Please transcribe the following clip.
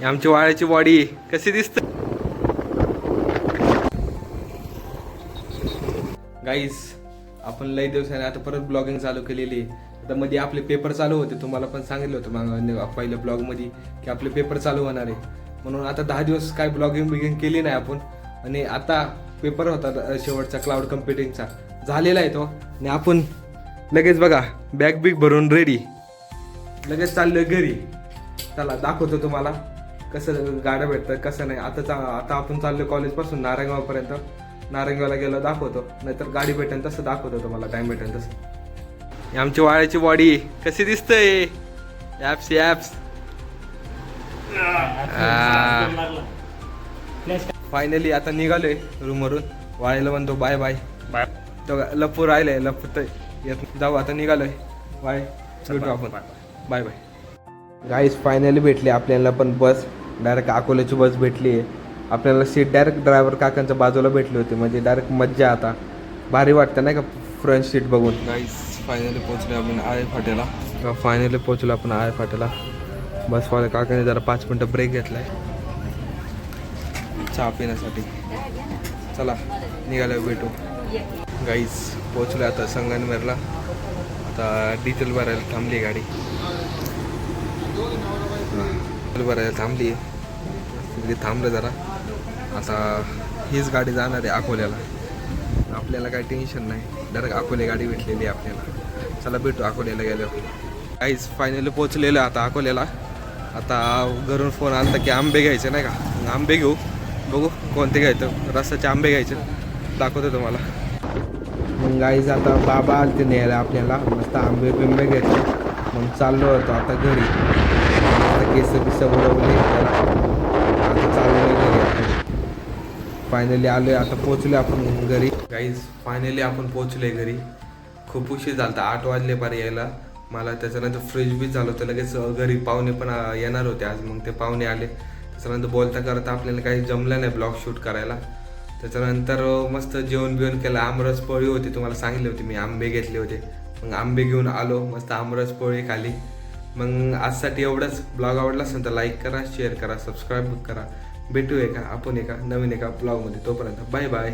आमची वाळ्याची बॉडी कशी दिसते गाईस. आपण लई दिवसाने आता परत ब्लॉगिंग चालू केलेली आहे. आता मध्ये आपले पेपर चालू होते, तुम्हाला पण सांगितलं होतं मग पहिल्या ब्लॉग मध्ये की आपले पेपर चालू होणार आहे. म्हणून आता 10 दिवस काय ब्लॉगिंग केली नाही आपण. आणि आता पेपर होता शेवटचा क्लाउड कम्प्युटिंगचा झालेला आहे तो. आणि आपण लगेच बघा बॅग बिग भरून रेडी लगेच चाललोय घरी. चला दाखवतो तुम्हाला कसं गाड्या भेटतं कसं नाही. आता आपण चाललोय कॉलेजपासून नारायणगावपर्यंत. नारायणगावला गेलो दाखवतो, नाहीतर गाडी भेटेल तसं दाखवतो तुम्हाला, टाइम भेटेल तसं. आमची वाळ्याची बॉडी कशी दिसतंय. ॲप्स ॲप्स फायनली आता निघालोय रूमवरून. वाळेला म्हणतो बाय बाय बाय. लप्पू राहिलंय, लप्पू तर येत जाऊ. आता निघालोय. बाय, भेटू आपण. Bye bye. गाईस फायनली भेटली आपल्याला पण बस. डायरेक्ट अकोल्याची बस भेटली आहे आपल्याला. सीट डायरेक्ट ड्रायव्हर काकांच्या बाजूला भेटली होती, म्हणजे डायरेक्ट मज्जा. आता भारी वाटतं नाही का फ्रंट सीट बघून. गाईस फायनली पोहोचलो आपण आळे फाट्याला. फायनली पोहोचलो आपण आळे फाट्याला. बसवाल्या काकाने जरा 5 मिनटं ब्रेक घेतलाय चहा पिण्यासाठी. चला निघालो, भेटू. गाईस पोहोचलो आता संगमनेरला. आता डिझेल भरायला थांबली गाडी. डिझेल भरायला थांबली, थांबलं जरा. आता हीच गाडी जाणार आहे अकोल्याला. आपल्याला काही टेन्शन नाही, डायरेक्ट अकोले गाडी भेटलेली आहे आपल्याला. चला भेटू अकोल्याला गेल्यावर. काहीच फायनली पोहोचलेलं आता अकोल्याला. आता घरून फोन आला की आंबे घ्यायचे नाही का. आंबे घेऊ, बघू कोणते घ्यायचं. रसाचे आंबे घ्यायचे, दाखवतो तुम्हाला. मग गाईज आता बाबा आले ते न्यायला आपल्याला. मस्त आंबे बिंबे घेतले. मग चाललो होतो आता घरी. आता केस बिस उडवले, आता चाललोय घरी. फायनली आलोय, आता पोहोचलो आपण घरी. गाईज फायनली आपण पोहोचलोय घरी. खूप उशीर झाला, 8 वाजले पार यायला मला. त्याच्यानंतर फ्रीज बीच झालं होतं लगेच. घरी पाहुणे पण येणार होते आज, मग ते पाहुणे आले. त्याच्यानंतर बोलता करता आपल्याला काही जमलं नाही ब्लॉग शूट करायला. त्याच्यानंतर मस्त जेवण बिवण केलं. आमरस पोळी होती, तुम्हाला सांगितले होते मी. आंबे घेतले होते, मग आंबे घेऊन आलो. मस्त आमरस पोळी खाली. मग आजसाठी एवढंच. ब्लॉग आवडला असेल तर लाईक करा, शेअर करा, सबस्क्राईब करा. भेटू एका आपण एका नवीन एका ब्लॉगमध्ये. तोपर्यंत बाय बाय.